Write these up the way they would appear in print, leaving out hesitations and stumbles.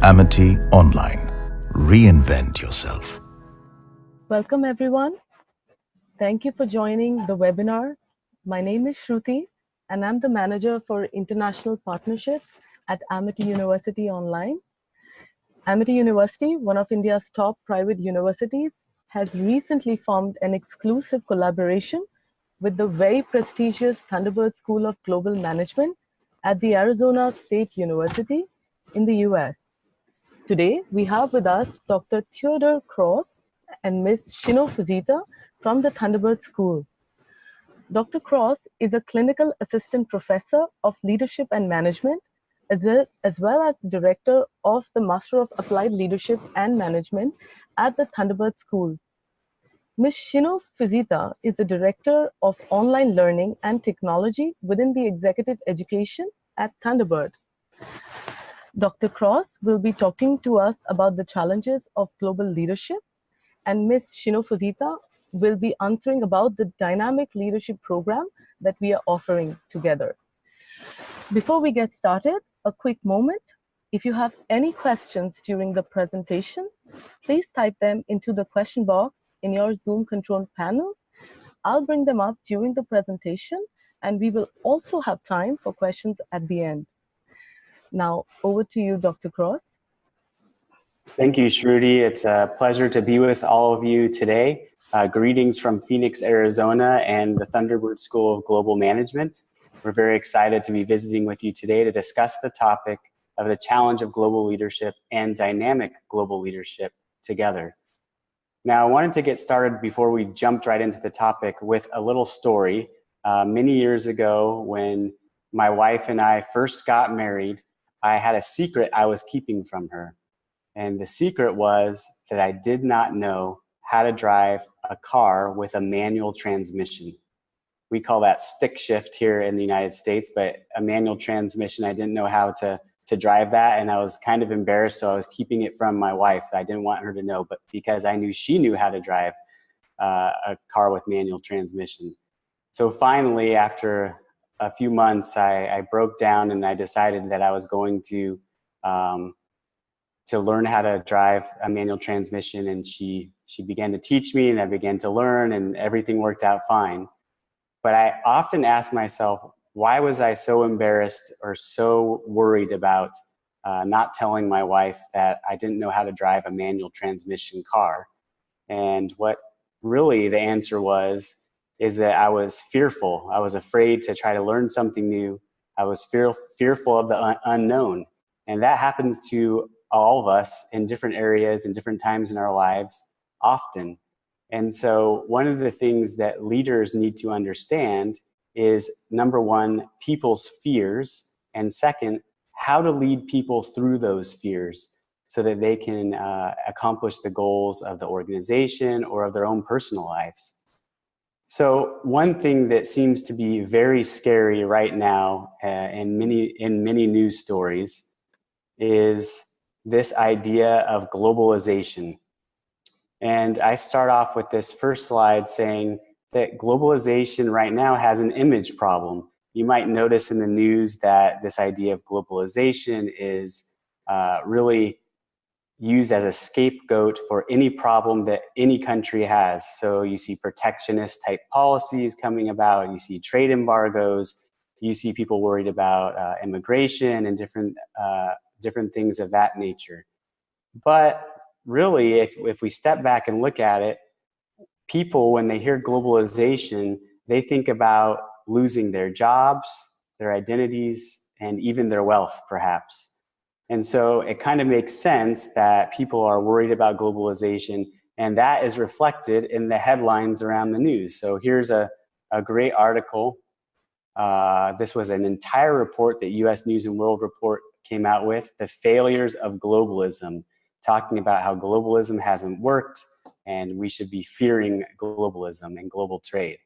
Amity Online. Reinvent yourself. Welcome, everyone. Thank you for joining the webinar. My name is Shruti, and I'm the manager for international partnerships at Amity University Online. Amity University, one of India's top private universities, has recently formed an exclusive collaboration with the very prestigious Thunderbird School of Global Management at the Arizona State University in the US. Today, we have with us Dr. Theodore Cross and Ms. Sheno Fuzita from the Thunderbird School. Dr. Cross is a clinical assistant professor of leadership and management, as well as the director of the Master of Applied Leadership and Management at the Thunderbird School. Ms. Sheno Fuzita is the director of online learning and technology within the executive education at Thunderbird. Dr. Cross will be talking to us about the challenges of global leadership, and Ms. Sheno Fuzita will be answering about the dynamic leadership program that we are offering together. Before we get started, a quick moment. If you have any questions during the presentation, please type them into the question box in your Zoom control panel. I'll bring them up during the presentation, and we will also have time for questions at the end. Now, over to you, Dr. Cross. Thank you, Shruti. It's a pleasure to be with all of you today. Greetings from Phoenix, Arizona, and the Thunderbird School of Global Management. We're very excited to be visiting with you today to discuss the topic of the challenge of global leadership and dynamic global leadership together. Now, I wanted to get started before we jumped right into the topic with a little story. Many years ago, when my wife and I first got married, I had a secret I was keeping from her. And the secret was that I did not know how to drive a car with a manual transmission. We call that stick shift here in the United States, but a manual transmission, I didn't know how to drive that. And I was kind of embarrassed, so I was keeping it from my wife. I didn't want her to know, but because I knew she knew how to drive a car with manual transmission. So finally, after a few months, I broke down and I decided that I was going to learn how to drive a manual transmission, and she began to teach me, and I began to learn, and everything worked out fine. But I often ask myself, why was I so embarrassed or so worried about not telling my wife that I didn't know how to drive a manual transmission car? And what really the answer is that I was fearful. I was afraid to try to learn something new. I was fearful of the unknown. And that happens to all of us in different areas and different times in our lives often. And so one of the things that leaders need to understand is, number one, people's fears, and second, how to lead people through those fears so that they can accomplish the goals of the organization or of their own personal lives. So one thing that seems to be very scary right now in many news stories is this idea of globalization. And I start off with this first slide saying that globalization right now has an image problem. You might notice in the news that this idea of globalization is really used as a scapegoat for any problem that any country has. So you see protectionist type policies coming about, you see trade embargoes, you see people worried about immigration and different things of that nature. But really, if we step back and look at it, people, when they hear globalization, they think about losing their jobs, their identities, and even their wealth, perhaps. And so it kind of makes sense that people are worried about globalization, and that is reflected in the headlines around the news. So here's a great article. This was an entire report that US News and World Report came out with, The Failures of Globalism, talking about how globalism hasn't worked and we should be fearing globalism and global trade.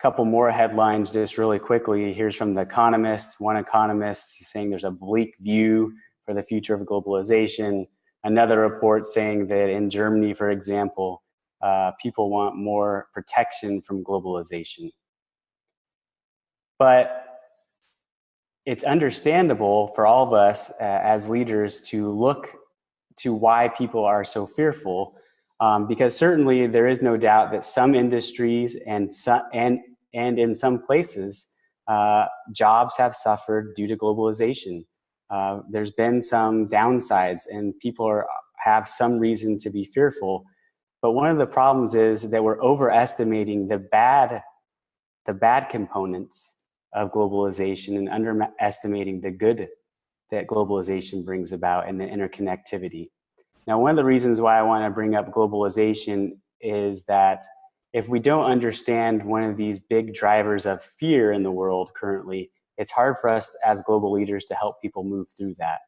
A couple more headlines just really quickly. Here's from The Economist. One economist is saying there's a bleak view for the future of globalization. Another report saying that in Germany, for example, people want more protection from globalization. But it's understandable for all of us as leaders to look to why people are so fearful, because certainly there is no doubt that some industries and in some places, jobs have suffered due to globalization. There's been some downsides, and people have some reason to be fearful. But one of the problems is that we're overestimating the bad components of globalization and underestimating the good that globalization brings about and the interconnectivity. Now, one of the reasons why I want to bring up globalization is that if we don't understand one of these big drivers of fear in the world currently, it's hard for us as global leaders to help people move through that.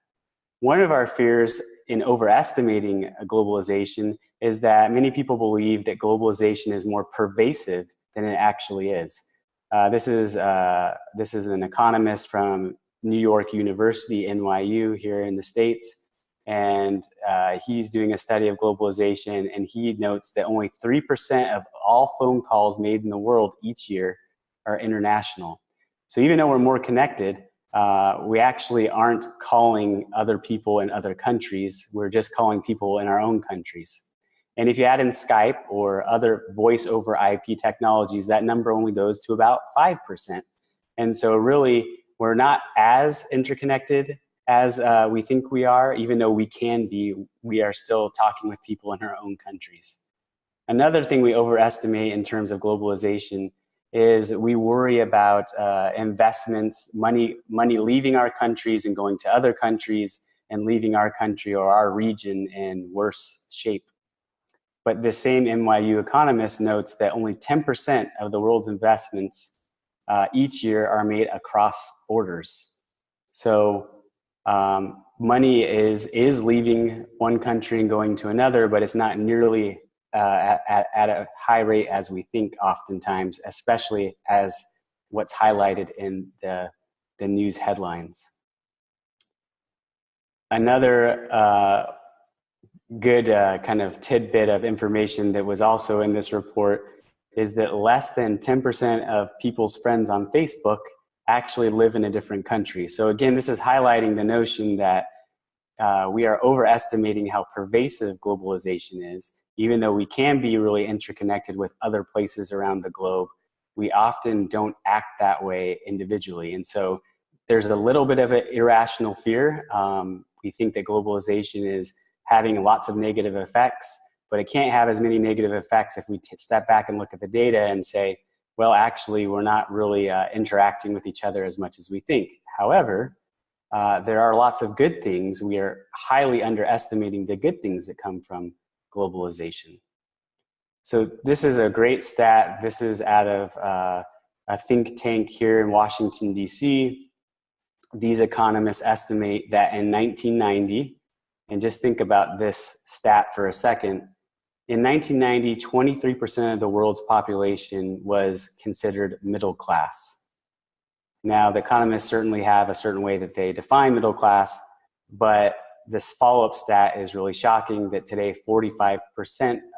One of our fears in overestimating globalization is that many people believe that globalization is more pervasive than it actually is. This is an economist from New York University, NYU, here in the States. And he's doing a study of globalization, and he notes that only 3% of all phone calls made in the world each year are international. So even though we're more connected, we actually aren't calling other people in other countries. We're just calling people in our own countries. And if you add in Skype or other voice over IP technologies, that number only goes to about 5%. And so really, we're not as interconnected as we think we are. Even though we can be, we are still talking with people in our own countries. Another thing we overestimate in terms of globalization is we worry about investments, money leaving our countries and going to other countries and leaving our country or our region in worse shape. But the same NYU economist notes that only 10% of the world's investments each year are made across borders. So money is leaving one country and going to another, but it's not nearly at a high rate as we think oftentimes, especially as what's highlighted in the news headlines. Another good kind of tidbit of information that was also in this report is that less than 10% of people's friends on Facebook actually live in a different country. So again, this is highlighting the notion that we are overestimating how pervasive globalization is. Even though we can be really interconnected with other places around the globe, we often don't act that way individually. And so there's a little bit of an irrational fear. We think that globalization is having lots of negative effects, but it can't have as many negative effects if we step back and look at the data and say, well, actually, we're not really interacting with each other as much as we think. However, there are lots of good things. We are highly underestimating the good things that come from globalization. So this is a great stat. This is out of a think tank here in Washington, D.C. These economists estimate that in 1990, and just think about this stat for a second. In 1990, 23% of the world's population was considered middle class. Now, the economists certainly have a certain way that they define middle class, but this follow-up stat is really shocking that today 45%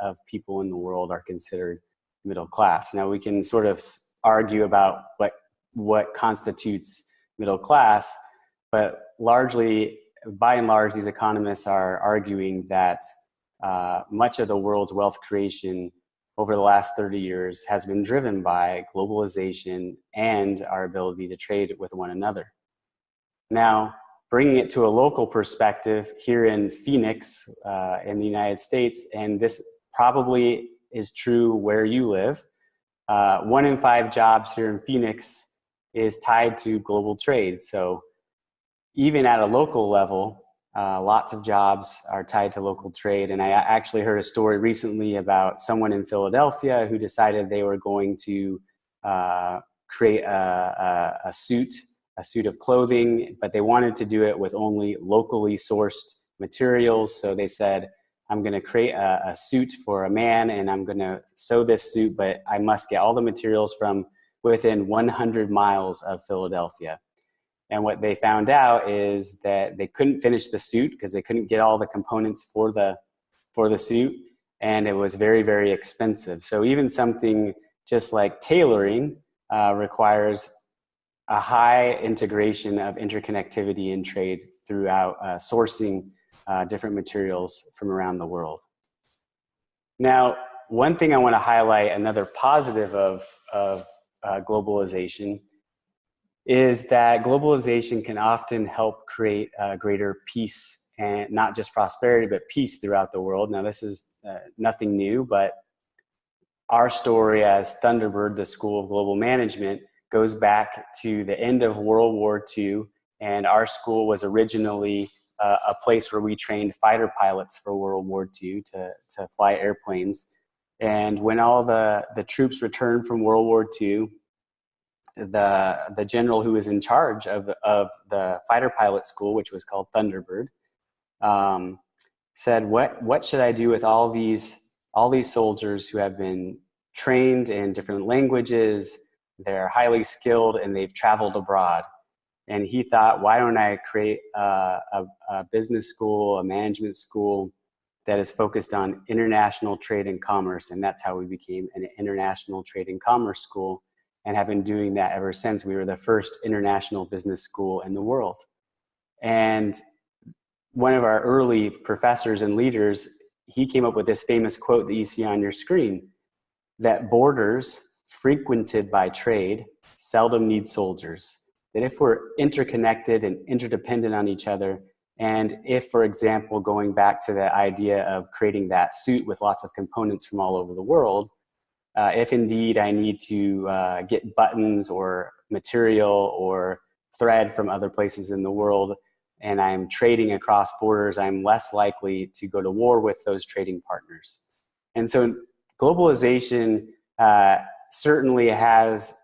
of people in the world are considered middle class. Now, we can sort of argue about what constitutes middle class, but by and large, these economists are arguing that much of the world's wealth creation over the last 30 years has been driven by globalization and our ability to trade with one another. Now, bringing it to a local perspective here in Phoenix, in the United States, and this probably is true where you live, 1 in 5 jobs here in Phoenix is tied to global trade. So even at a local level, lots of jobs are tied to local trade. And I actually heard a story recently about someone in Philadelphia who decided they were going to create a suit of clothing, but they wanted to do it with only locally sourced materials. So they said, I'm going to create a suit for a man, and I'm going to sew this suit, but I must get all the materials from within 100 miles of Philadelphia. And what they found out is that they couldn't finish the suit because they couldn't get all the components for the suit, and it was very, very expensive. So even something just like tailoring requires a high integration of interconnectivity in trade throughout sourcing different materials from around the world. Now, one thing I want to highlight, another positive of globalization, is that globalization can often help create greater peace, and not just prosperity, but peace throughout the world. Now, this is nothing new, but our story as Thunderbird, the School of Global Management, goes back to the end of World War II, and our school was originally a place where we trained fighter pilots for World War II to fly airplanes. And when all the troops returned from World War II, the general who was in charge of the fighter pilot school, which was called Thunderbird, said, what should I do with all these soldiers who have been trained in different languages, they're highly skilled, and they've traveled abroad? And he thought, why don't I create a business school, a management school that is focused on international trade and commerce? And that's how we became an international trade and commerce school, and have been doing that ever since. We were the first international business school in the world. And one of our early professors and leaders, he came up with this famous quote that you see on your screen, that borders frequented by trade seldom need soldiers. That if we're interconnected and interdependent on each other, and if, for example, going back to the idea of creating that suit with lots of components from all over the world, if indeed I need to get buttons or material or thread from other places in the world, and I'm trading across borders, I'm less likely to go to war with those trading partners. And so globalization certainly has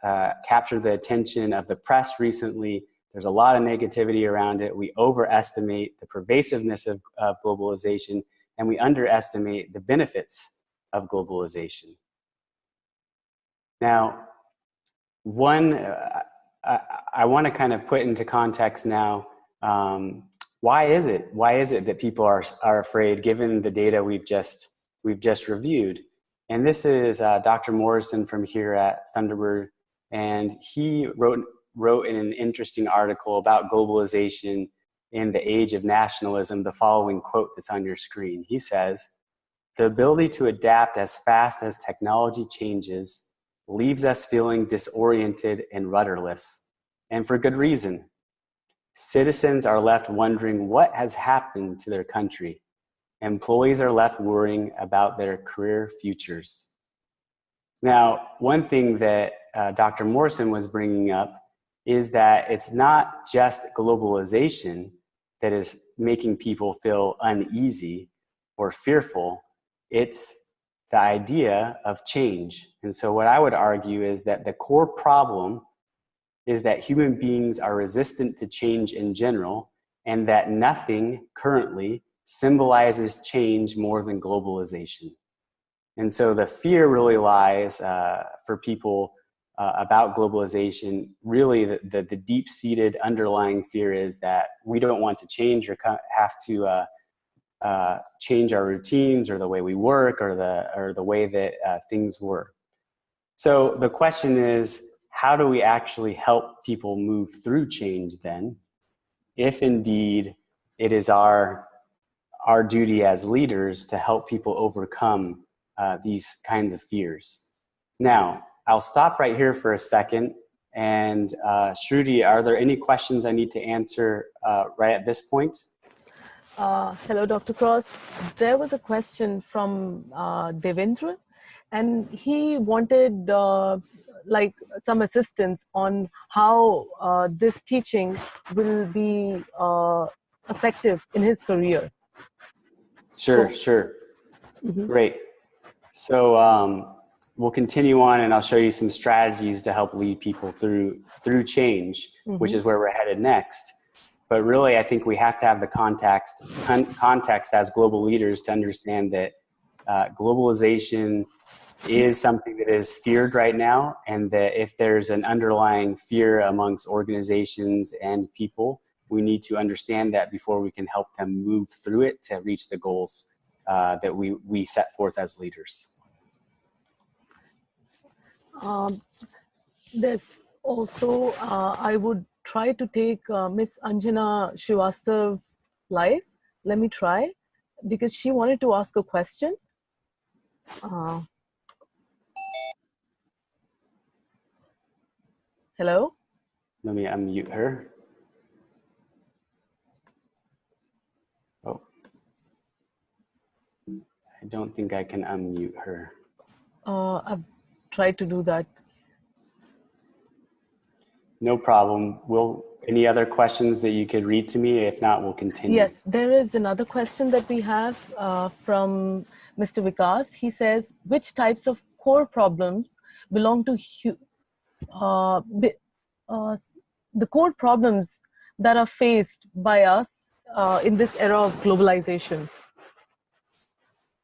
captured the attention of the press recently. There's a lot of negativity around it. We overestimate the pervasiveness of globalization, and we underestimate the benefits of globalization. Now, I want to kind of put into context now, why is it that people are afraid, given the data we've just reviewed? And this is Dr. Morrison from here at Thunderbird, and he wrote in an interesting article about globalization in the age of nationalism the following quote that's on your screen. He says, "The ability to adapt as fast as technology changes leaves us feeling disoriented and rudderless, and for good reason. Citizens are left wondering what has happened to their country. Employees are left worrying about their career futures." Now, one thing that Dr. Morrison was bringing up is that it's not just globalization that is making people feel uneasy or fearful. It's the idea of change. And so what I would argue is that the core problem is that human beings are resistant to change in general, and that nothing currently symbolizes change more than globalization. And so the fear really lies for people about globalization. Really, the deep-seated underlying fear is that we don't want to change or have to change our routines or the way we work or the way that things work. So the question is, how do we actually help people move through change then, if indeed it is our duty as leaders to help people overcome these kinds of fears? Now, I'll stop right here for a second. And Shruti, are there any questions I need to answer right at this point? Hello, Dr. Cross. There was a question from Devendra, and he wanted like some assistance on how this teaching will be effective in his career. Sure. Mm-hmm. Great. So we'll continue on, and I'll show you some strategies to help lead people through change, mm-hmm. which is where we're headed next. But really, I think we have to have the context as global leaders to understand that globalization is something that is feared right now, and that if there's an underlying fear amongst organizations and people, we need to understand that before we can help them move through it to reach the goals that we set forth as leaders. There's Also, I would try to take Miss Anjana Srivastav live. Let me try, because she wanted to ask a question. Hello? Let me unmute her. Oh, I don't think I can unmute her. I've tried to do that. No problem. Any other questions that you could read to me? If not, we'll continue. Yes, there is another question that we have from Mr. Vikas. He says, which types of core problems belong to the core problems that are faced by us in this era of globalization?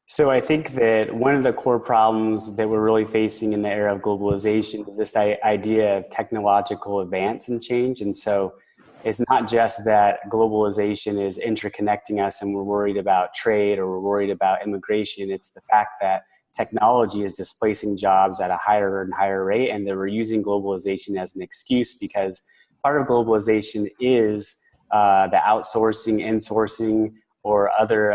So I think that one of the core problems that we're really facing in the era of globalization is this idea of technological advance and change. And so it's not just that globalization is interconnecting us and we're worried about trade or we're worried about immigration. It's the fact that technology is displacing jobs at a higher and higher rate, and that we're using globalization as an excuse, because part of globalization is the outsourcing, insourcing, or other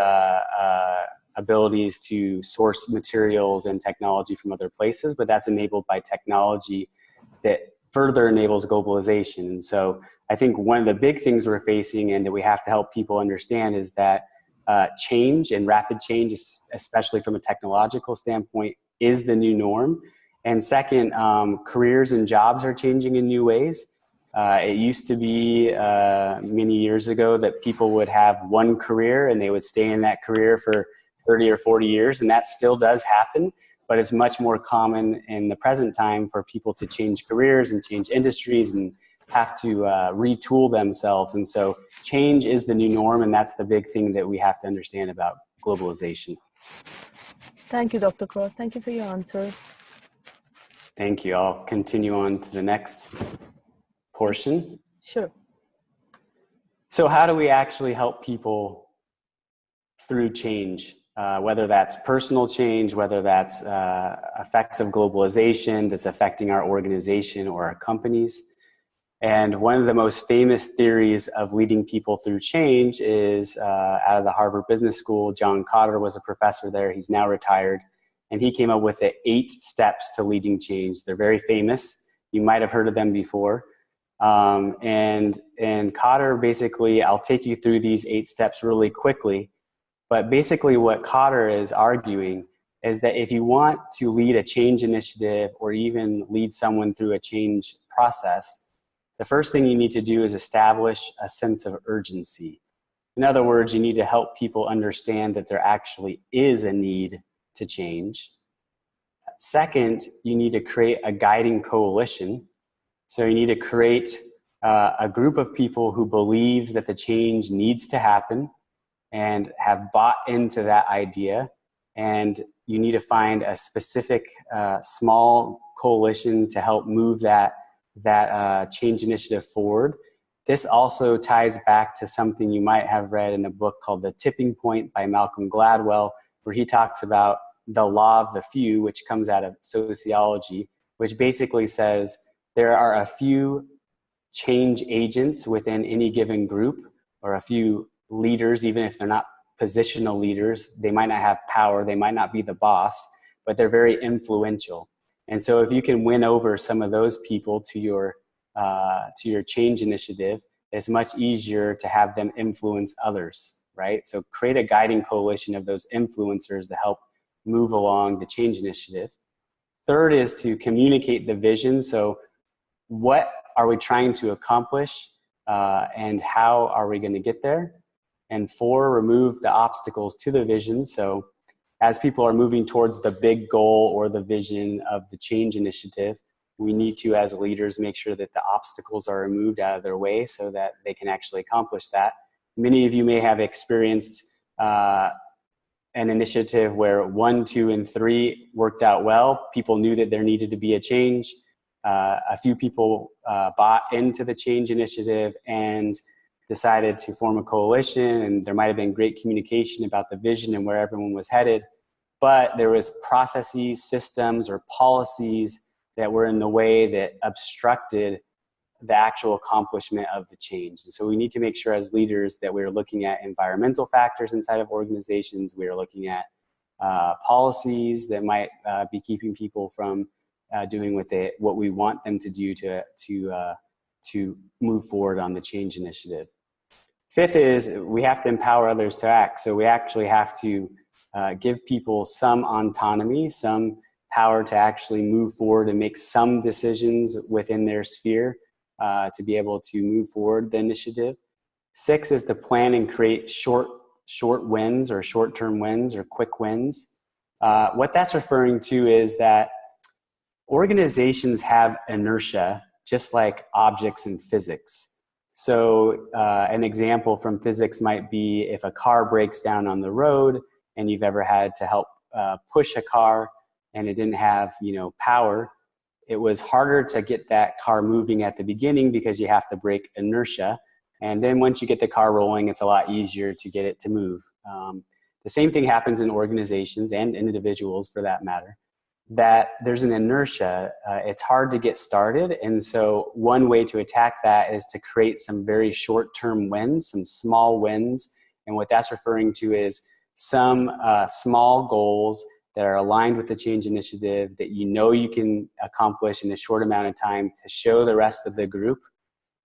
abilities to source materials and technology from other places, but that's enabled by technology that further enables globalization. And so I think one of the big things we're facing and that we have to help people understand is that change and rapid change, especially from a technological standpoint, is the new norm. And second, careers and jobs are changing in new ways. It used to be many years ago that people would have one career and they would stay in that career for 30 or 40 years, and that still does happen, but it's much more common in the present time for people to change careers and change industries and have to retool themselves. And so change is the new norm, and that's the big thing that we have to understand about globalization. Thank you, Dr. Cross. Thank you for your answer. Thank you. I'll continue on to the next portion. Sure. So how do we actually help people through change? Whether that's personal change, whether that's effects of globalization that's affecting our organization or our companies. And one of the most famous theories of leading people through change is out of the Harvard Business School. John Kotter was a professor there. He's now retired. And he came up with the 8 steps to leading change. They're very famous. You might have heard of them before. And Kotter basically, I'll take you through these 8 steps really quickly. But basically what Kotter is arguing is that if you want to lead a change initiative or even lead someone through a change process, the first thing you need to do is establish a sense of urgency. In other words, you need to help people understand that there actually is a need to change. Second, you need to create a guiding coalition. So you need to create a group of people who believes that the change needs to happen and have bought into that idea. And you need to find a specific small coalition to help move that change initiative forward. This also ties back to something you might have read in a book called The Tipping Point by Malcolm Gladwell, where he talks about the law of the few, which comes out of sociology, which basically says there are a few change agents within any given group, or a few leaders, even if they're not positional leaders. They might not have power, they might not be the boss, but they're very influential. And so if you can win over some of those people to your change initiative, it's much easier to have them influence others, right? So create a guiding coalition of those influencers to help move along the change initiative. Third is to communicate the vision. So what are we trying to accomplish and how are we going to get there? And 4, remove the obstacles to the vision. So as people are moving towards the big goal or the vision of the change initiative, we need to, as leaders, make sure that the obstacles are removed out of their way so that they can actually accomplish that. Many of you may have experienced an initiative where 1, 2, and 3 worked out well. People knew that there needed to be a change. A few people bought into the change initiative and decided to form a coalition, and there might have been great communication about the vision and where everyone was headed, but there was processes, systems, or policies that were in the way that obstructed the actual accomplishment of the change. And so we need to make sure as leaders that we're looking at environmental factors inside of organizations. We're looking at policies that might be keeping people from doing what we want them to do to move forward on the change initiative. Fifth is we have to empower others to act. So we actually have to give people some autonomy, some power to actually move forward and make some decisions within their sphere to be able to move forward the initiative. 6 is to plan and create short wins or short-term wins or quick wins. What that's referring to is that organizations have inertia, just like objects in physics. So an example from physics might be if a car breaks down on the road and you've ever had to help push a car and it didn't have, power, it was harder to get that car moving at the beginning because you have to break inertia. And then once you get the car rolling, it's a lot easier to get it to move. The same thing happens in organizations and individuals for that matter, that there's an inertia. It's hard to get started. And so one way to attack that is to create some very short-term wins, some small wins. And what that's referring to is some small goals that are aligned with the change initiative that you can accomplish in a short amount of time to show the rest of the group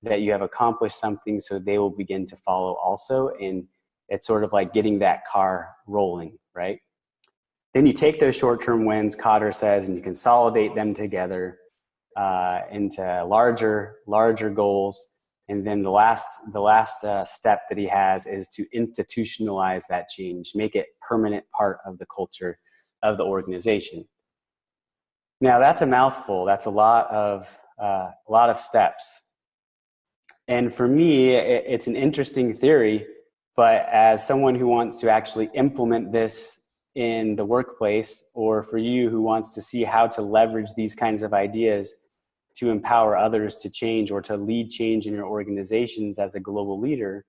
that you have accomplished something, so they will begin to follow also. And it's sort of like getting that car rolling, right? Then you take those short-term wins, Cotter says, and you consolidate them together into larger goals. And then the last step that he has is to institutionalize that change, make it permanent part of the culture of the organization. Now that's a mouthful. That's a lot of steps. And for me, it's an interesting theory, but as someone who wants to actually implement this in the workplace, or for you who wants to see how to leverage these kinds of ideas to empower others to change or to lead change in your organizations as a global leader,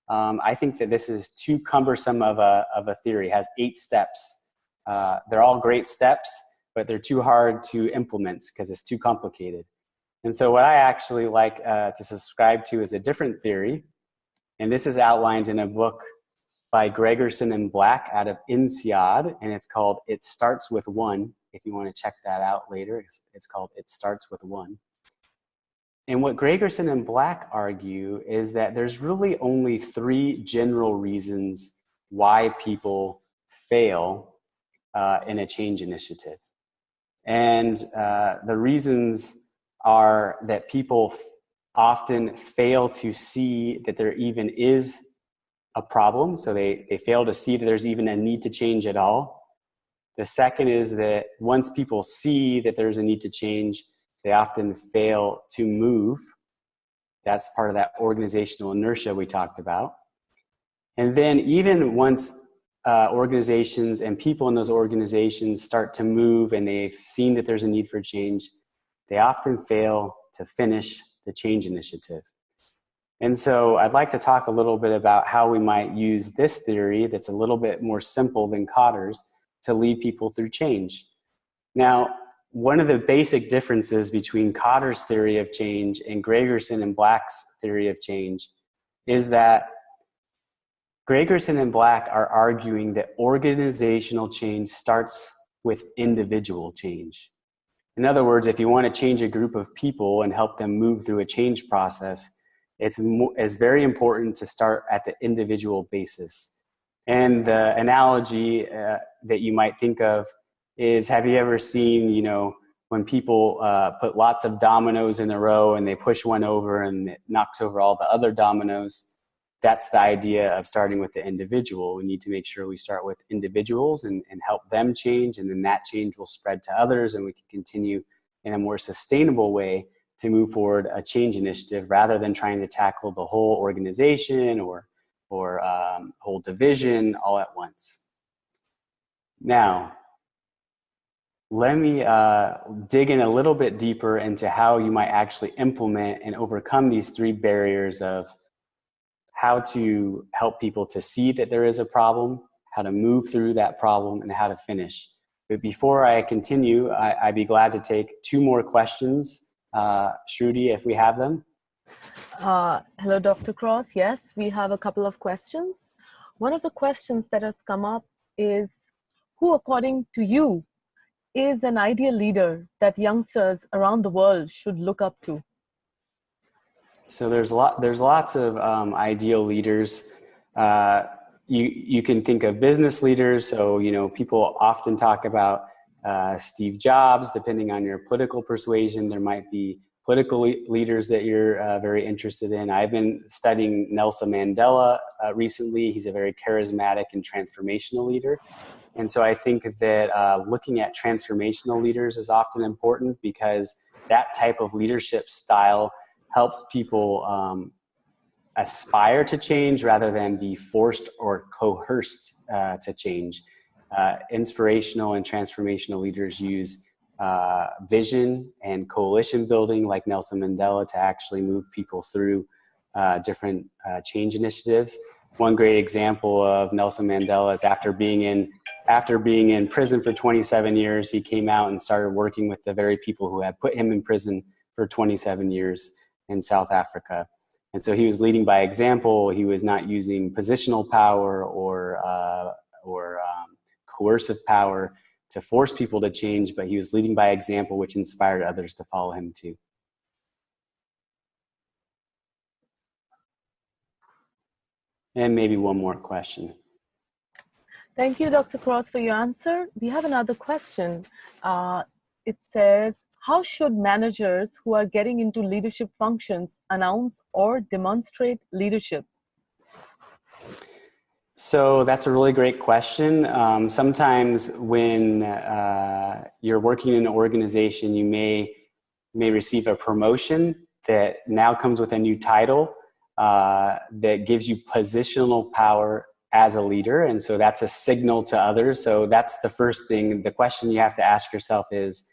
I think that this is too cumbersome of a theory. It has 8 steps. They're all great steps, but they're too hard to implement because it's too complicated. And so what I actually like to subscribe to is a different theory. And this is outlined in a book by Gregerson and Black out of INSEAD, and it's called It Starts With One. If you want to check that out later, it's called It Starts With One. And what Gregerson and Black argue is that there's really only 3 general reasons why people fail in a change initiative. And the reasons are that people often fail to see that there even is a problem. So they fail to see that there's even a need to change at all. The second is that once people see that there's a need to change, they often fail to move. That's part of that organizational inertia we talked about. And then even once organizations and people in those organizations start to move and they've seen that there's a need for change, they often fail to finish the change initiative. And so I'd like to talk a little bit about how we might use this theory that's a little bit more simple than Cotter's to lead people through change. Now, one of the basic differences between Cotter's theory of change and Gregerson and Black's theory of change is that Gregerson and Black are arguing that organizational change starts with individual change. In other words, if you want to change a group of people and help them move through a change process, it's very important to start at the individual basis. And the analogy that you might think of is, have you ever seen, when people put lots of dominoes in a row and they push one over and it knocks over all the other dominoes? That's the idea of starting with the individual. We need to make sure we start with individuals and help them change, and then that change will spread to others, and we can continue in a more sustainable way to move forward a change initiative rather than trying to tackle the whole organization or whole division all at once. Now, let me dig in a little bit deeper into how you might actually implement and overcome these 3 barriers of how to help people to see that there is a problem, how to move through that problem, and how to finish. But before I continue, I'd be glad to take 2 more questions. Shruti, if we have them. Hello, Dr. Cross. Yes, we have a couple of questions. One of the questions that has come up is, who, according to you, is an ideal leader that youngsters around the world should look up to? So there's lots of ideal leaders. You can think of business leaders. So, people often talk about Steve Jobs. Depending on your political persuasion, there might be political leaders that you're very interested in. I've been studying Nelson Mandela recently. He's a very charismatic and transformational leader. And so I think that looking at transformational leaders is often important, because that type of leadership style helps people aspire to change rather than be forced or coerced to change. Inspirational and transformational leaders use vision and coalition building, like Nelson Mandela, to actually move people through different change initiatives. One great example of Nelson Mandela is after being in prison for 27 years, he came out and started working with the very people who had put him in prison for 27 years in South Africa. And so he was leading by example. He was not using positional power or coercive power to force people to change, but he was leading by example, which inspired others to follow him too. And maybe one more question. Thank you, Dr. Cross, for your answer. We have another question. It says, how should managers who are getting into leadership functions announce or demonstrate leadership? So that's a really great question. Sometimes when you're working in an organization, you may receive a promotion that now comes with a new title that gives you positional power as a leader. And so that's a signal to others. So that's the first thing. The question you have to ask yourself is,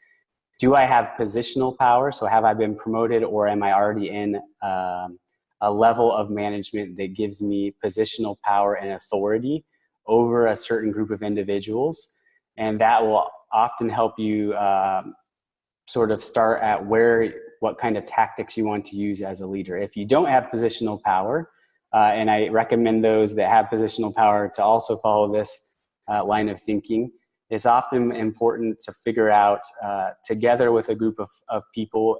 do I have positional power? So have I been promoted, or am I already in a level of management that gives me positional power and authority over a certain group of individuals? And that will often help you sort of start at what kind of tactics you want to use as a leader. If you don't have positional power, and I recommend those that have positional power to also follow this line of thinking, it's often important to figure out together with a group of people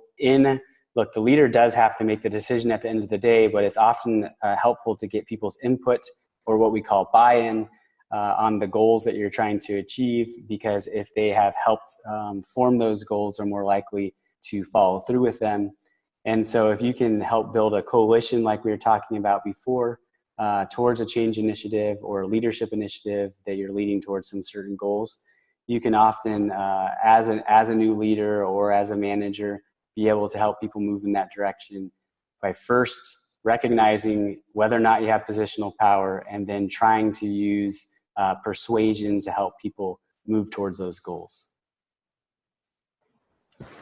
look, the leader does have to make the decision at the end of the day, but it's often helpful to get people's input, or what we call buy-in, on the goals that you're trying to achieve, because if they have helped form those goals, are more likely to follow through with them. And so if you can help build a coalition like we were talking about before, towards a change initiative or a leadership initiative that you're leading towards some certain goals, you can often, as a new leader or as a manager, be able to help people move in that direction by first recognizing whether or not you have positional power, and then trying to use persuasion to help people move towards those goals.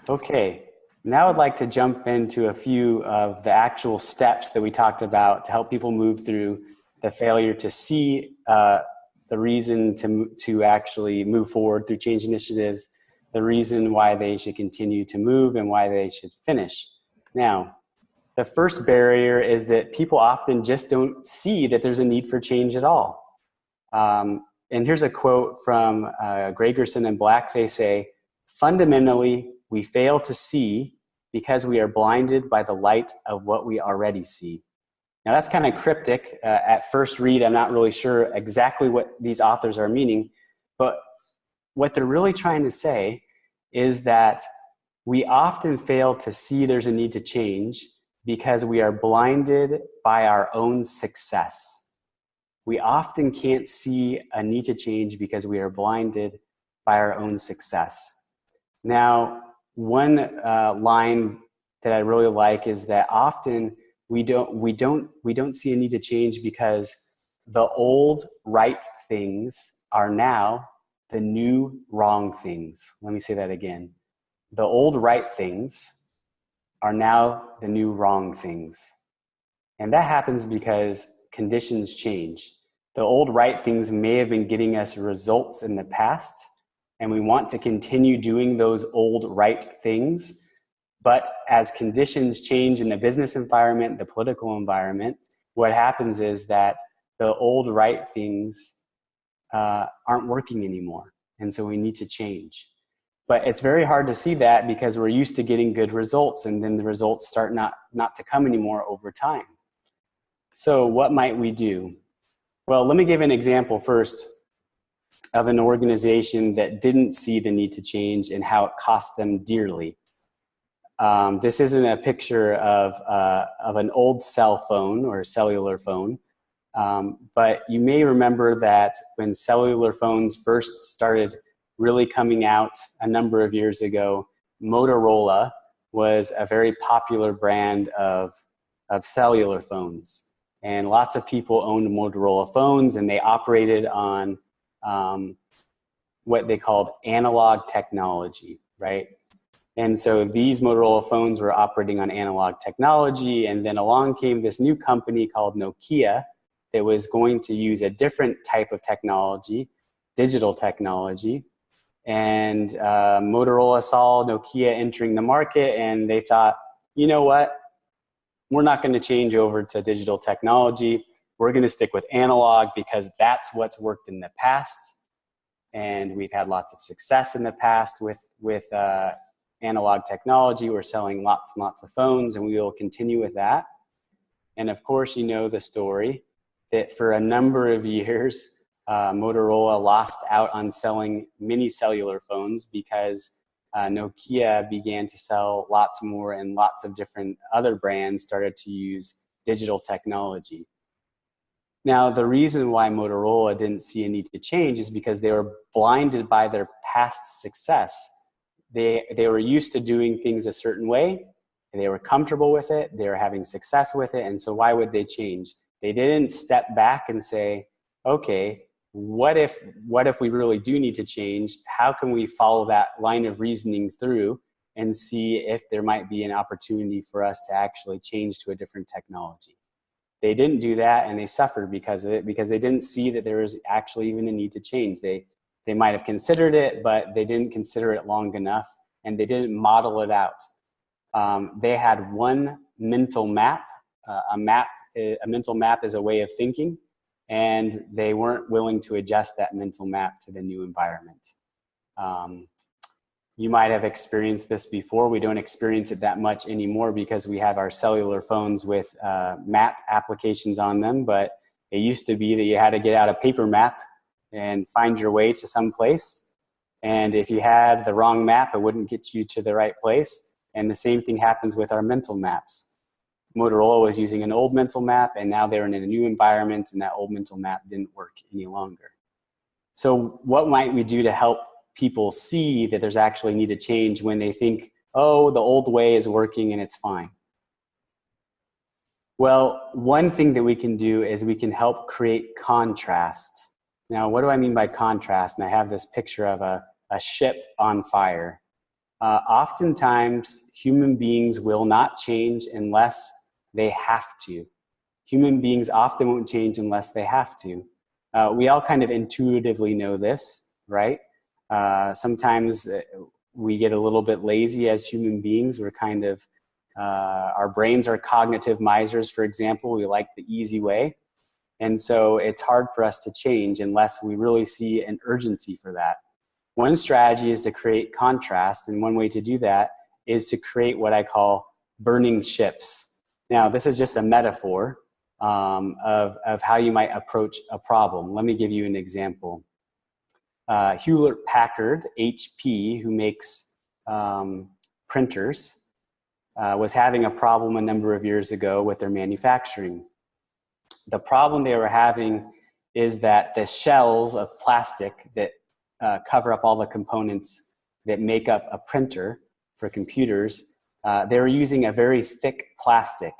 Okay, now I'd like to jump into a few of the actual steps that we talked about to help people move through the failure to see the reason to actually move forward through change initiatives, the reason why they should continue to move, and why they should finish. Now, the first barrier is that people often just don't see that there's a need for change at all. And here's a quote from Gregerson and Black. They say, "Fundamentally, we fail to see because we are blinded by the light of what we already see." Now that's kind of cryptic. At first read, I'm not really sure exactly what these authors are meaning, but what they're really trying to say is that we often fail to see there's a need to change because we are blinded by our own success. We often can't see a need to change because we are blinded by our own success. Now, one line that I really like is that often we don't see a need to change because the old right things are now the new wrong things. Let me say that again. The old right things are now the new wrong things. And that happens because conditions change. The old right things may have been getting us results in the past, and we want to continue doing those old right things. But as conditions change in the business environment, the political environment, what happens is that the old right things aren't working anymore. And so we need to change. But it's very hard to see that because we're used to getting good results, and then the results start not to come anymore over time. So what might we do? Well, let me give an example first of an organization that didn't see the need to change and how it cost them dearly. This isn't a picture of an old cell phone or cellular phone, but you may remember that when cellular phones first started really coming out a number of years ago, Motorola was a very popular brand of cellular phones. And lots of people owned Motorola phones, and they operated on what they called analog technology, right? And so these Motorola phones were operating on analog technology, and then along came this new company called Nokia that was going to use a different type of technology, digital technology. And Motorola saw Nokia entering the market, and they thought, you know what? We're not going to change over to digital technology. We're going to stick with analog because that's what's worked in the past. And we've had lots of success in the past with analog technology. We're selling lots and lots of phones, and we will continue with that. And of course, you know the story that for a number of years, Motorola lost out on selling mini cellular phones because Nokia began to sell lots more, and lots of different other brands started to use digital technology. Now, the reason why Motorola didn't see a need to change is because they were blinded by their past success. They were used to doing things a certain way, and they were comfortable with it, they were having success with it, and so why would they change? They didn't step back and say, okay, what if we really do need to change? How can we follow that line of reasoning through and see if there might be an opportunity for us to actually change to a different technology? They didn't do that, and they suffered because of it, because they didn't see that there was actually even a need to change. They might have considered it, but they didn't consider it long enough, and they didn't model it out. They had one mental map. A mental map is a way of thinking, and they weren't willing to adjust that mental map to the new environment. You might have experienced this before. We don't experience it that much anymore because we have our cellular phones with map applications on them, but it used to be that you had to get out a paper map and find your way to some place. And if you had the wrong map, it wouldn't get you to the right place. And the same thing happens with our mental maps. Motorola was using an old mental map, and now they're in a new environment, and that old mental map didn't work any longer. So what might we do to help people see that there's actually need to change when they think, oh, the old way is working and it's fine? Well, one thing that we can do is we can help create contrast. Now, what do I mean by contrast? And I have this picture of a ship on fire. Oftentimes, human beings will not change unless they have to. Human beings often won't change unless they have to. We all kind of intuitively know this, right? Sometimes we get a little bit lazy as human beings. We're kind of, our brains are cognitive misers, for example. We like the easy way. And so it's hard for us to change unless we really see an urgency for that. One strategy is to create contrast, and one way to do that is to create what I call burning ships. Now, this is just a metaphor of how you might approach a problem. Let me give you an example. Hewlett-Packard, HP, who makes printers, was having a problem a number of years ago with their manufacturing. The problem they were having is that the shells of plastic that cover up all the components that make up a printer for computers, they were using a very thick plastic.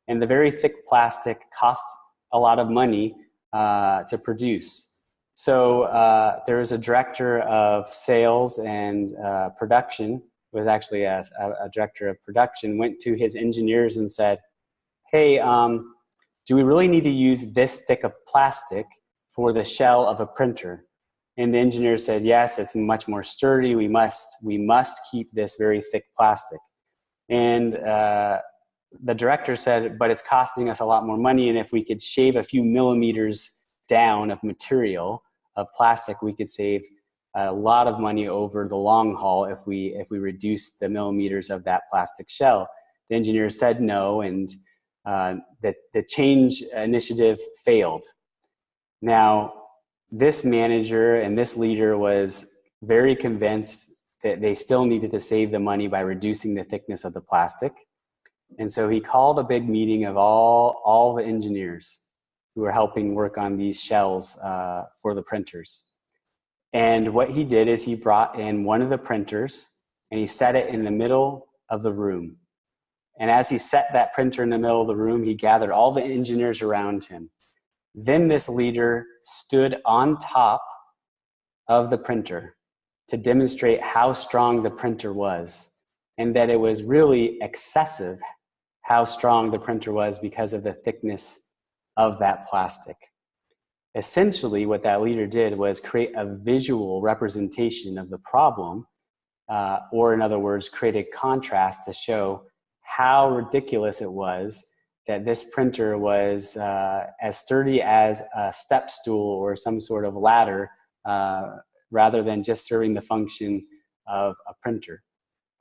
And the very thick plastic costs a lot of money to produce. So there was a director of sales and production, who was actually a director of production, went to his engineers and said, hey, do we really need to use this thick of plastic for the shell of a printer? And the engineer said, yes, it's much more sturdy. We must keep this very thick plastic. And the director said, but it's costing us a lot more money. And if we could shave a few millimeters down of material, of plastic, we could save a lot of money over the long haul if we reduce the millimeters of that plastic shell. The engineer said no, and the change initiative failed. Now, this manager and this leader was very convinced that they still needed to save the money by reducing the thickness of the plastic. And so he called a big meeting of all the engineers who were helping work on these shells for the printers. And what he did is he brought in one of the printers and he set it in the middle of the room. And as he set that printer in the middle of the room, he gathered all the engineers around him. Then this leader stood on top of the printer to demonstrate how strong the printer was, and that it was really excessive how strong the printer was because of the thickness of that plastic. Essentially, what that leader did was create a visual representation of the problem, or in other words, create a contrast to show how ridiculous it was that this printer was as sturdy as a step stool or some sort of ladder, rather than just serving the function of a printer.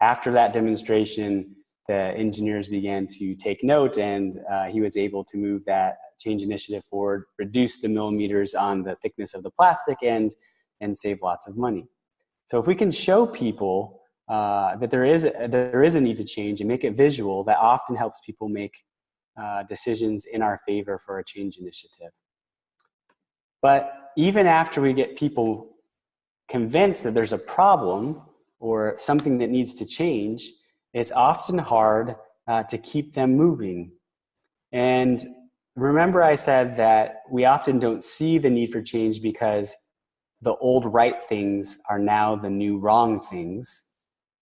After that demonstration, the engineers began to take note, and he was able to move that change initiative forward, reduce the millimeters on the thickness of the plastic, and save lots of money. So if we can show people that there is a need to change and make it visual, that often helps people make decisions in our favor for a change initiative. But even after we get people convinced that there's a problem or something that needs to change, it's often hard to keep them moving. And remember I said that we often don't see the need for change because the old right things are now the new wrong things.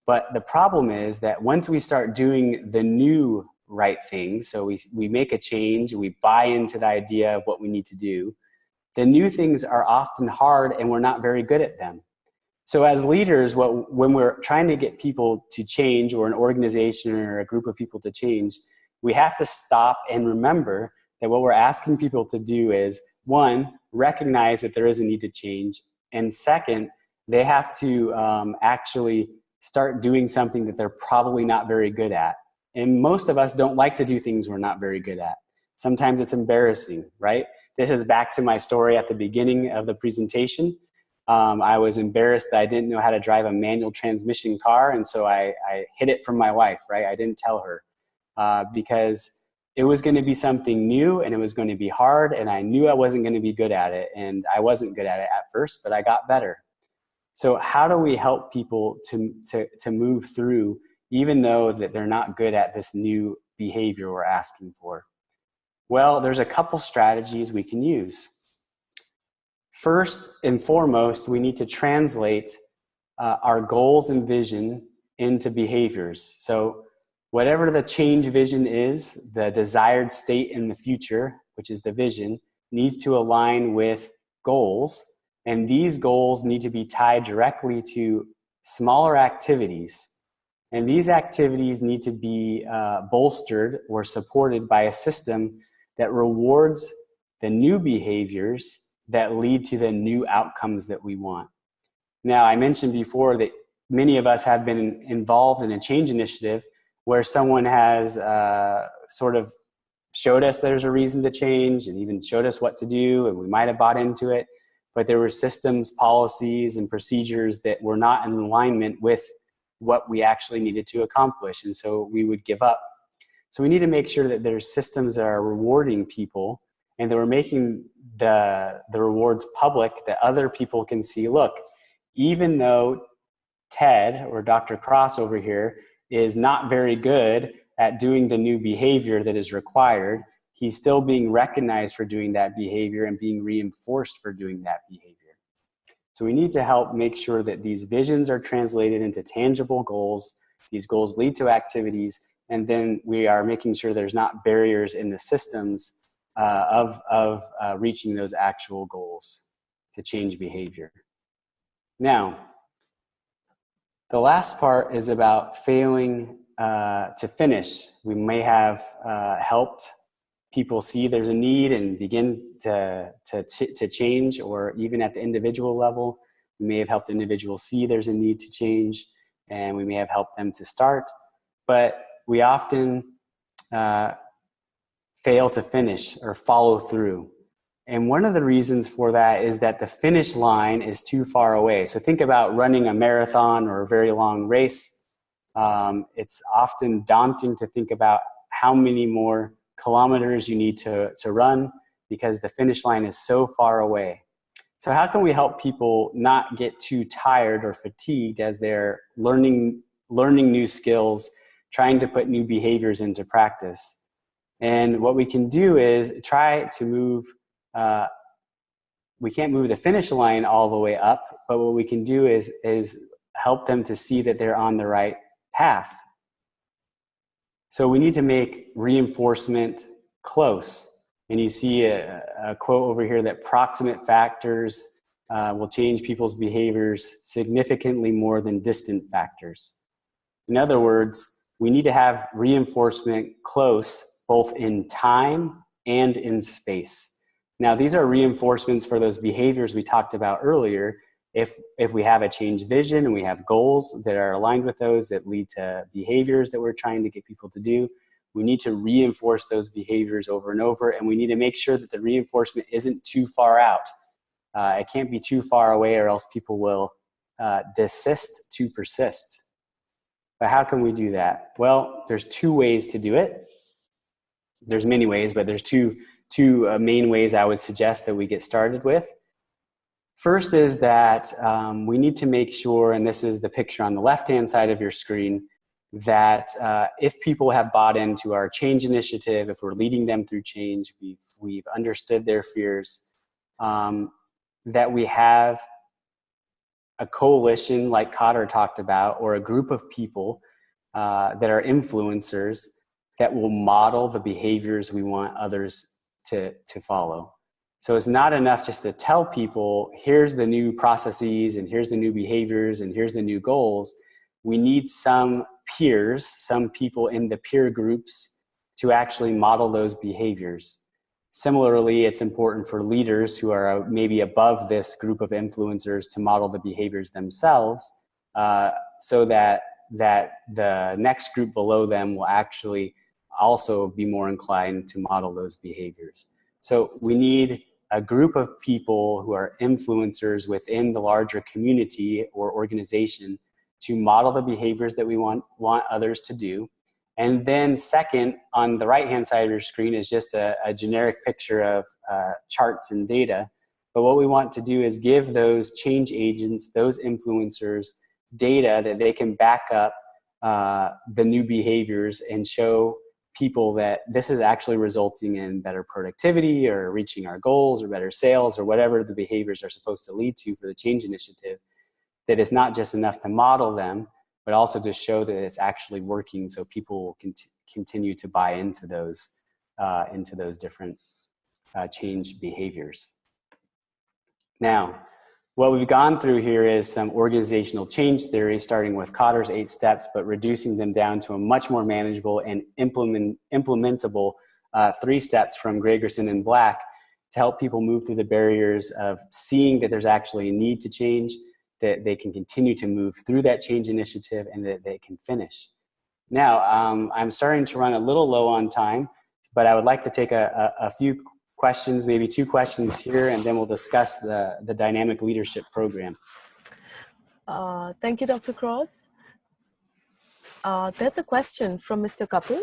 But the problem is that once we start doing the new right things, so we make a change, we buy into the idea of what we need to do, the new things are often hard and we're not very good at them. So as leaders, when we're trying to get people to change, or an organization or a group of people to change, we have to stop and remember that what we're asking people to do is, one, recognize that there is a need to change, and second, they have to actually start doing something that they're probably not very good at. And most of us don't like to do things we're not very good at. Sometimes it's embarrassing, right? This is back to my story at the beginning of the presentation. I was embarrassed that I didn't know how to drive a manual transmission car, and so I hid it from my wife, right? I didn't tell her because it was going to be something new and it was going to be hard, and I knew I wasn't going to be good at it, and I wasn't good at it at first, but I got better. So how do we help people to move through, even though that they're not good at this new behavior we're asking for? Well, there's a couple strategies we can use. First and foremost, we need to translate our goals and vision into behaviors. So whatever the change vision is, the desired state in the future, which is the vision, needs to align with goals. And these goals need to be tied directly to smaller activities. And these activities need to be bolstered or supported by a system that rewards the new behaviors that lead to the new outcomes that we want. Now, I mentioned before that many of us have been involved in a change initiative where someone has sort of showed us there's a reason to change and even showed us what to do, and we might have bought into it, but there were systems, policies, and procedures that were not in alignment with what we actually needed to accomplish, and so we would give up. So we need to make sure that there's systems that are rewarding people and that we're making the rewards public, that other people can see, look, even though Ted or Dr. Cross over here is not very good at doing the new behavior that is required, he's still being recognized for doing that behavior and being reinforced for doing that behavior. So we need to help make sure that these visions are translated into tangible goals. These goals lead to activities, and then we are making sure there's not barriers in the systems of reaching those actual goals to change behavior. Now, the last part is about failing to finish. We may have helped people see there's a need and begin to change, or even at the individual level, we may have helped individuals see there's a need to change, and we may have helped them to start, but we often fail to finish or follow through. And one of the reasons for that is that the finish line is too far away. So think about running a marathon or a very long race. It's often daunting to think about how many more kilometers you need to run, because the finish line is so far away. So how can we help people not get too tired or fatigued as they're learning new skills, trying to put new behaviors into practice? And what we can do is try to move, we can't move the finish line all the way up, but what we can do is help them to see that they're on the right path. So we need to make reinforcement close. And you see a quote over here that proximate factors will change people's behaviors significantly more than distant factors. In other words, we need to have reinforcement close, both in time and in space. Now, these are reinforcements for those behaviors we talked about earlier. If we have a change vision and we have goals that are aligned with those that lead to behaviors that we're trying to get people to do, we need to reinforce those behaviors over and over, and we need to make sure that the reinforcement isn't too far out. It can't be too far away, or else people will desist to persist. But how can we do that? Well, there's two ways to do it. There's many ways, but there's two main ways I would suggest that we get started with. First is that we need to make sure, and this is the picture on the left-hand side of your screen, that if people have bought into our change initiative, if we're leading them through change, we've understood their fears, that we have a coalition like Cotter talked about, or a group of people that are influencers that will model the behaviors we want others to follow. So it's not enough just to tell people, here's the new processes and here's the new behaviors and here's the new goals. We need some peers, some people in the peer groups to actually model those behaviors. Similarly, it's important for leaders who are maybe above this group of influencers to model the behaviors themselves, so that the next group below them will actually also be more inclined to model those behaviors. So we need a group of people who are influencers within the larger community or organization to model the behaviors that we want others to do. And then second, on the right-hand side of your screen is just a generic picture of charts and data. But what we want to do is give those change agents, those influencers, data that they can back up the new behaviors and show people that this is actually resulting in better productivity or reaching our goals or better sales or whatever the behaviors are supposed to lead to for the change initiative. That it's not just enough to model them, but also to show that it's actually working, so people will continue to buy into those different change behaviors. Now, what we've gone through here is some organizational change theory, starting with Cotter's 8 steps, but reducing them down to a much more manageable and implementable 3 steps from Gregerson and Black to help people move through the barriers of seeing that there's actually a need to change, that they can continue to move through that change initiative, and that they can finish. Now, I'm starting to run a little low on time, but I would like to take a few questions, maybe 2 questions here, and then we'll discuss the dynamic leadership program. Thank you, Dr. Cross. There's a question from Mr. Kapil,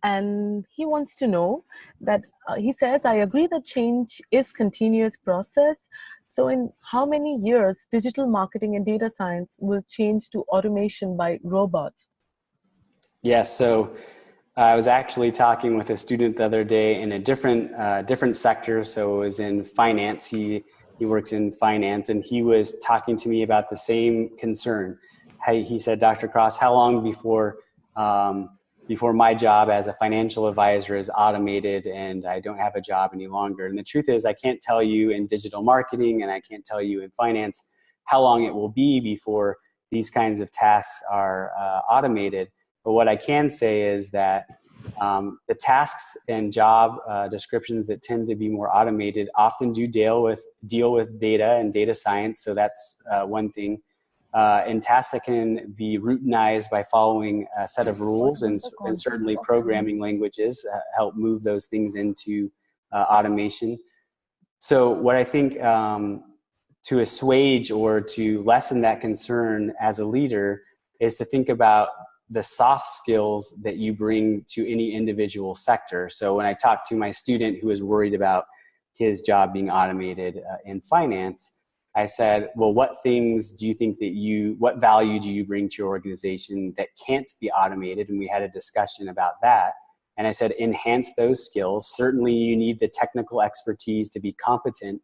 and he wants to know that, he says, I agree that change is continuous process. So in how many years digital marketing and data science will change to automation by robots? Yes, so I was actually talking with a student the other day in a different sector. So it was in finance. He works in finance, and he was talking to me about the same concern. He said, Dr. Cross, how long before my job as a financial advisor is automated and I don't have a job any longer? And the truth is, I can't tell you in digital marketing and I can't tell you in finance how long it will be before these kinds of tasks are automated. But what I can say is that the tasks and job descriptions that tend to be more automated often do deal with data and data science. So that's one thing. And tasks that can be routinized by following a set of rules, and certainly programming languages help move those things into automation. So what I think to assuage or to lessen that concern as a leader is to think about the soft skills that you bring to any individual sector. So when I talk to my student who is worried about his job being automated in finance, I said, well, what things do you think that what value do you bring to your organization that can't be automated? And we had a discussion about that. And I said, enhance those skills. Certainly you need the technical expertise to be competent.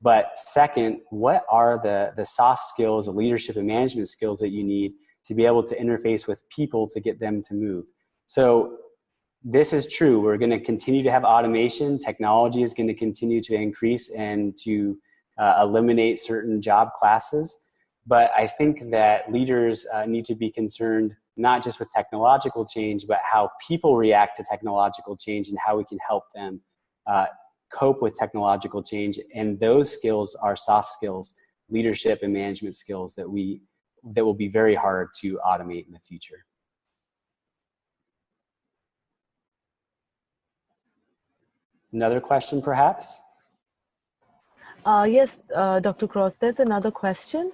But second, what are the soft skills, the leadership and management skills that you need to be able to interface with people to get them to move? So this is true. We're going to continue to have automation. Technology is going to continue to increase and to eliminate certain job classes. But I think that leaders need to be concerned not just with technological change, but how people react to technological change and how we can help them cope with technological change. And those skills are soft skills, leadership and management skills that will be very hard to automate in the future. Another question, perhaps? Yes, Dr. Cross, there's another question,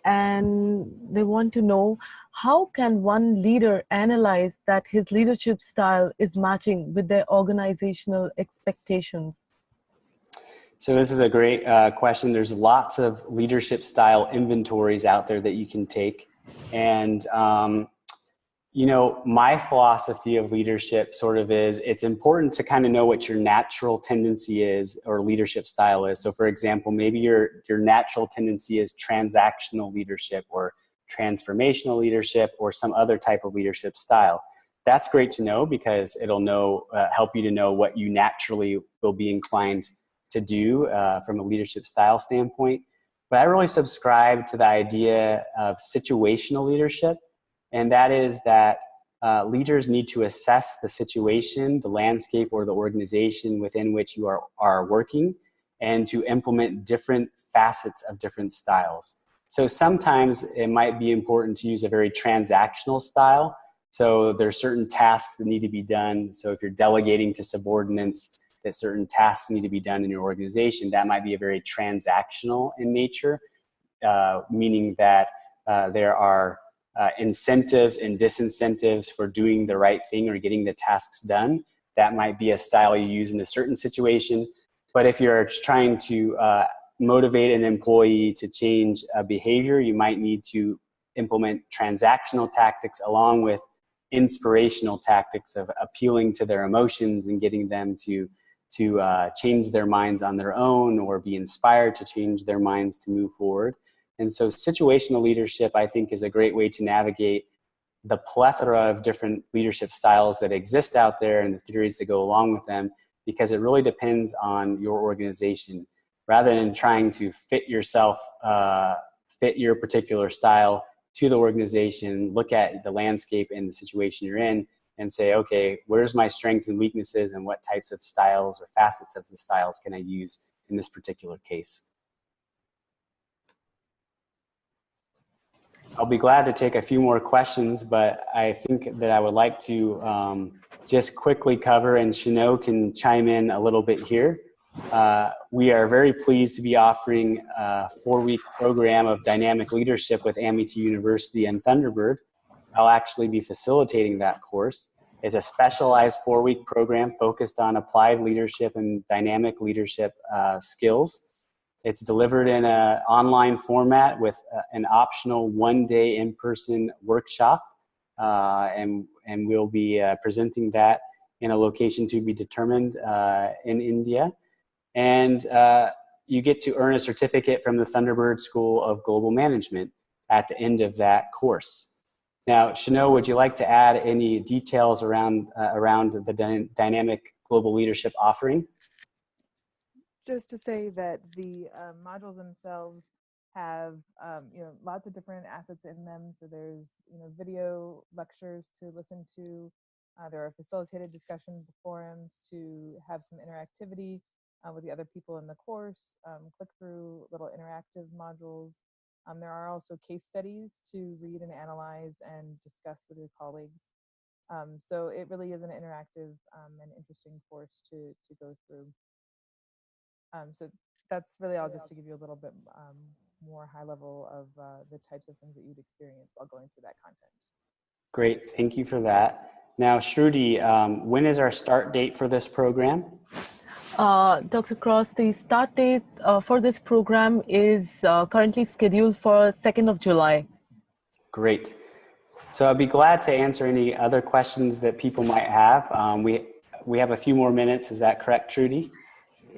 and they want to know, how can one leader analyze that his leadership style is matching with their organizational expectations? So this is a great question. There's lots of leadership style inventories out there that you can take. And my philosophy of leadership sort of is, it's important to kind of know what your natural tendency is or leadership style is. So for example, maybe your natural tendency is transactional leadership or transformational leadership or some other type of leadership style. That's great to know because it'll help you to know what you naturally will be inclined to do from a leadership style standpoint. But I really subscribe to the idea of situational leadership. And that is that leaders need to assess the situation, the landscape, or the organization within which you are working, and to implement different facets of different styles. So sometimes it might be important to use a very transactional style. So there are certain tasks that need to be done. So if you're delegating to subordinates that certain tasks need to be done in your organization, that might be a very transactional in nature, meaning that there are incentives and disincentives for doing the right thing or getting the tasks done. That might be a style you use in a certain situation. But if you're trying to motivate an employee to change a behavior, you might need to implement transactional tactics along with inspirational tactics of appealing to their emotions and getting them to change their minds on their own or be inspired to change their minds to move forward. And so situational leadership, I think, is a great way to navigate the plethora of different leadership styles that exist out there and the theories that go along with them, because it really depends on your organization. Rather than trying to fit your particular style to the organization, look at the landscape and the situation you're in and say, okay, where's my strengths and weaknesses and what types of styles or facets of the styles can I use in this particular case? I'll be glad to take a few more questions, but I think that I would like to just quickly cover, and Sheno can chime in a little bit here. We are very pleased to be offering a 4-week program of dynamic leadership with Amity University and Thunderbird. I'll actually be facilitating that course. It's a specialized 4-week program focused on applied leadership and dynamic leadership skills. It's delivered in an online format with an optional 1-day in-person workshop, and we'll be presenting that in a location to be determined in India. And you get to earn a certificate from the Thunderbird School of Global Management at the end of that course. Now, Sheno, would you like to add any details around the dynamic global leadership offering? Just to say that the modules themselves have lots of different assets in them. So there's video lectures to listen to. There are facilitated discussion forums to have some interactivity with the other people in the course. Click through little interactive modules. There are also case studies to read and analyze and discuss with your colleagues. So it really is an interactive and interesting course to go through. So that's really all just to give you a little bit more high level of the types of things that you'd experience while going through that content. Great, thank you for that. Now, Shruti, when is our start date for this program? Dr. Cross, the start date for this program is currently scheduled for 2nd of July. Great. So I'd be glad to answer any other questions that people might have. We have a few more minutes, is that correct, Trudy?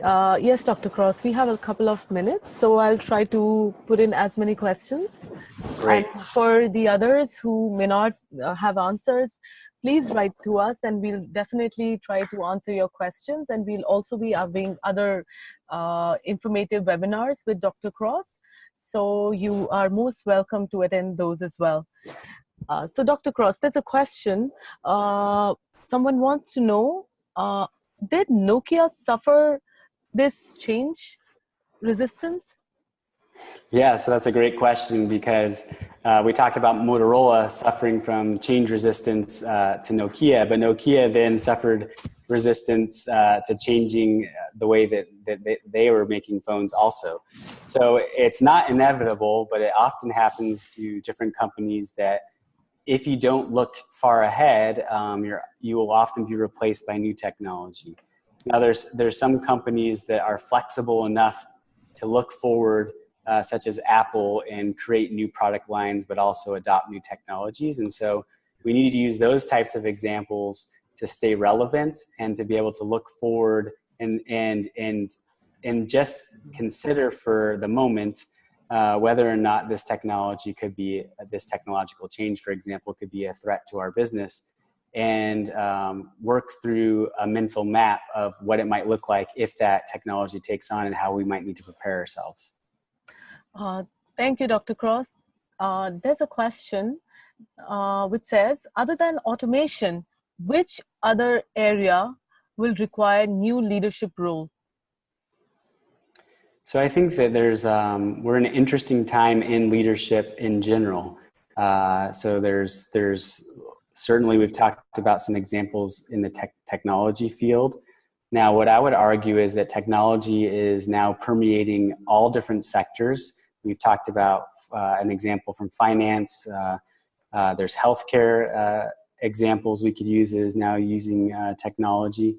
Yes, Dr. Cross, we have a couple of minutes, so I'll try to put in as many questions. Great. And for the others who may not have answers, please write to us and we'll definitely try to answer your questions. And we'll also be having other informative webinars with Dr. Cross. So you are most welcome to attend those as well. So Dr. Cross, there's a question. Someone wants to know, did Nokia suffer this change resistance? Yeah, so that's a great question because we talked about Motorola suffering from change resistance to Nokia, but Nokia then suffered resistance to changing the way that they were making phones also. So it's not inevitable, but it often happens to different companies that if you don't look far ahead, you will often be replaced by new technology. Now, there's some companies that are flexible enough to look forward, such as Apple, and create new product lines, but also adopt new technologies. And so we need to use those types of examples to stay relevant and to be able to look forward and just consider for the moment whether or not this technology could be, this technological change, for example, could be a threat to our business, and work through a mental map of what it might look like if that technology takes on and how we might need to prepare ourselves. Thank you, Dr. Cross. There's a question which says, other than automation, which other area will require new leadership role? So I think that we're in an interesting time in leadership in general. So there's certainly, we've talked about some examples in the technology field. Now, what I would argue is that technology is now permeating all different sectors. We've talked about an example from finance. There's healthcare examples we could use is now using technology.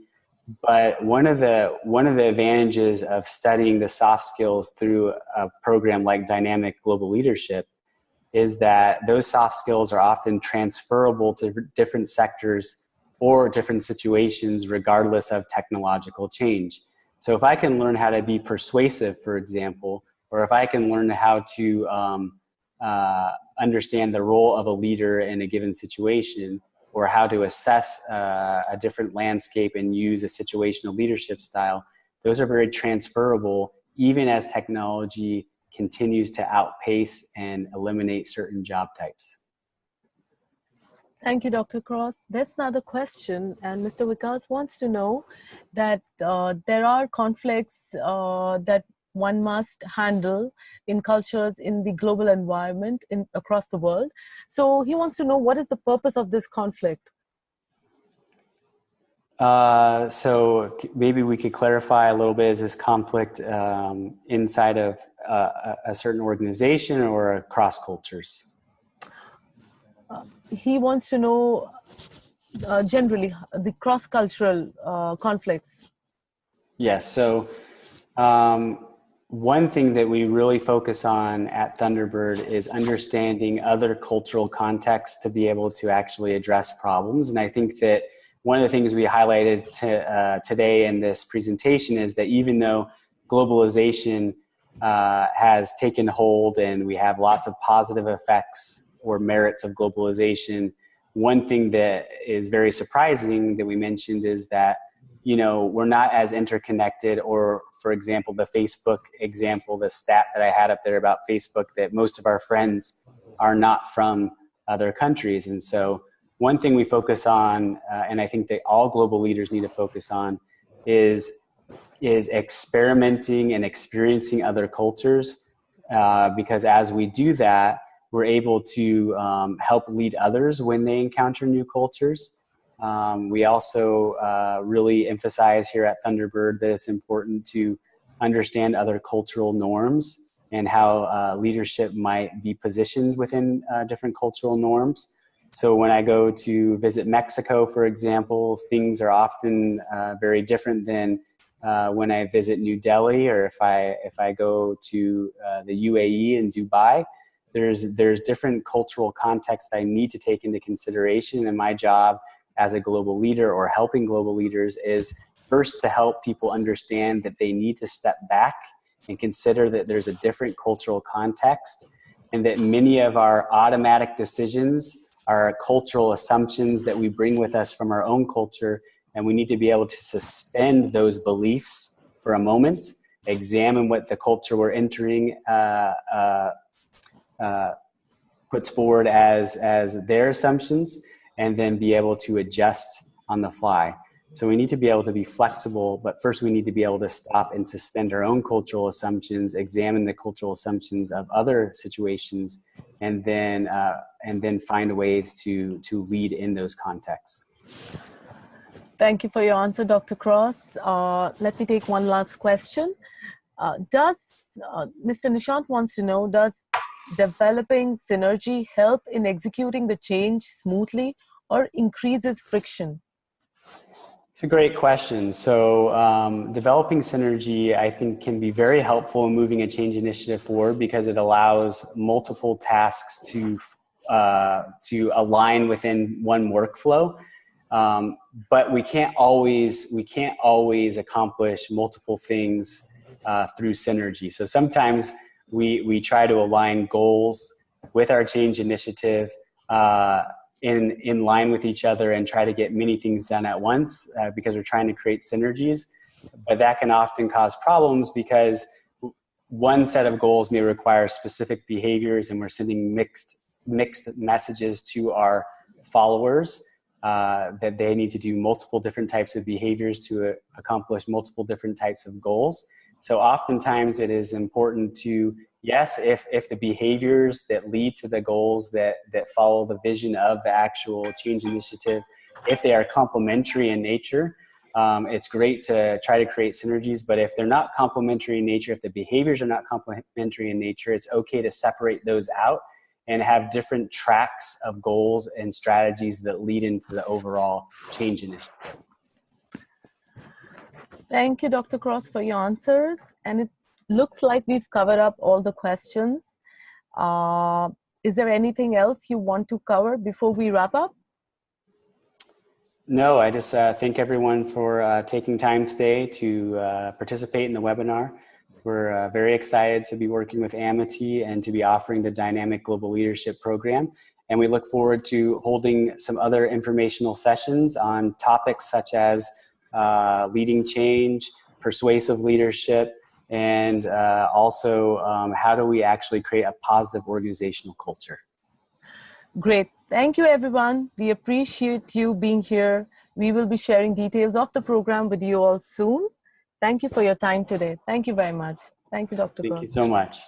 But one of the advantages of studying the soft skills through a program like Dynamic Global Leadership is that those soft skills are often transferable to different sectors or different situations regardless of technological change. So if I can learn how to be persuasive, for example, or if I can learn how to understand the role of a leader in a given situation, or how to assess a different landscape and use a situational leadership style, those are very transferable even as technology continues to outpace and eliminate certain job types. Thank you, Dr. Cross. There's another question, and Mr. Vikas wants to know that there are conflicts that one must handle in cultures in the global environment across the world. So he wants to know, what is the purpose of this conflict? So maybe we could clarify a little bit, is this conflict inside of a certain organization or across cultures? He wants to know generally the cross-cultural conflicts. Yes, so one thing that we really focus on at Thunderbird is understanding other cultural contexts to be able to actually address problems. And I think that one of the things we highlighted today in this presentation is that even though globalization has taken hold and we have lots of positive effects or merits of globalization, one thing that is very surprising that we mentioned is that you know, we're not as interconnected. Or for example, the Facebook example, the stat that I had up there about Facebook, that most of our friends are not from other countries. And so one thing we focus on, and I think that all global leaders need to focus on, is experimenting and experiencing other cultures, because as we do that, we're able to help lead others when they encounter new cultures. We also really emphasize here at Thunderbird that it's important to understand other cultural norms and how leadership might be positioned within different cultural norms. So when I go to visit Mexico, for example, things are often very different than when I visit New Delhi, or if I go to the UAE and Dubai. There's different cultural contexts that I need to take into consideration, and my job as a global leader or helping global leaders is first to help people understand that they need to step back and consider that there's a different cultural context, and that many of our automatic decisions are cultural assumptions that we bring with us from our own culture, and we need to be able to suspend those beliefs for a moment, examine what the culture we're entering puts forward as their assumptions, and then be able to adjust on the fly. So we need to be able to be flexible, but first we need to be able to stop and suspend our own cultural assumptions, examine the cultural assumptions of other situations, and then find ways to lead in those contexts. Thank you for your answer, Dr. Cross. Let me take one last question. Mr. Nishant wants to know, does developing synergy help in executing the change smoothly or increases friction? It's a great question. So developing synergy, I think, can be very helpful in moving a change initiative forward, because it allows multiple tasks to align within one workflow. But we can't always accomplish multiple things through synergy. So sometimes we try to align goals with our change initiative in line with each other and try to get many things done at once because we're trying to create synergies. But that can often cause problems because one set of goals may require specific behaviors, and we're sending mixed messages to our followers that they need to do multiple different types of behaviors to accomplish multiple different types of goals. So oftentimes it is important to, yes, if the behaviors that lead to the goals that follow the vision of the actual change initiative, if they are complementary in nature, it's great to try to create synergies. But if they're not complementary in nature, if the behaviors are not complementary in nature, it's okay to separate those out and have different tracks of goals and strategies that lead into the overall change initiative. Thank you, Dr. Cross, for your answers. And it looks like we've covered up all the questions. Is there anything else you want to cover before we wrap up? No, I just thank everyone for taking time today to participate in the webinar. We're very excited to be working with Amity and to be offering the Dynamic Global Leadership Program. And we look forward to holding some other informational sessions on topics such as leading change, persuasive leadership, and also how do we actually create a positive organizational culture. Great. Thank you, everyone. We appreciate you being here. We will be sharing details of the program with you all soon. Thank you for your time today. Thank you very much. Thank you, Dr. Cross. Thank you so much.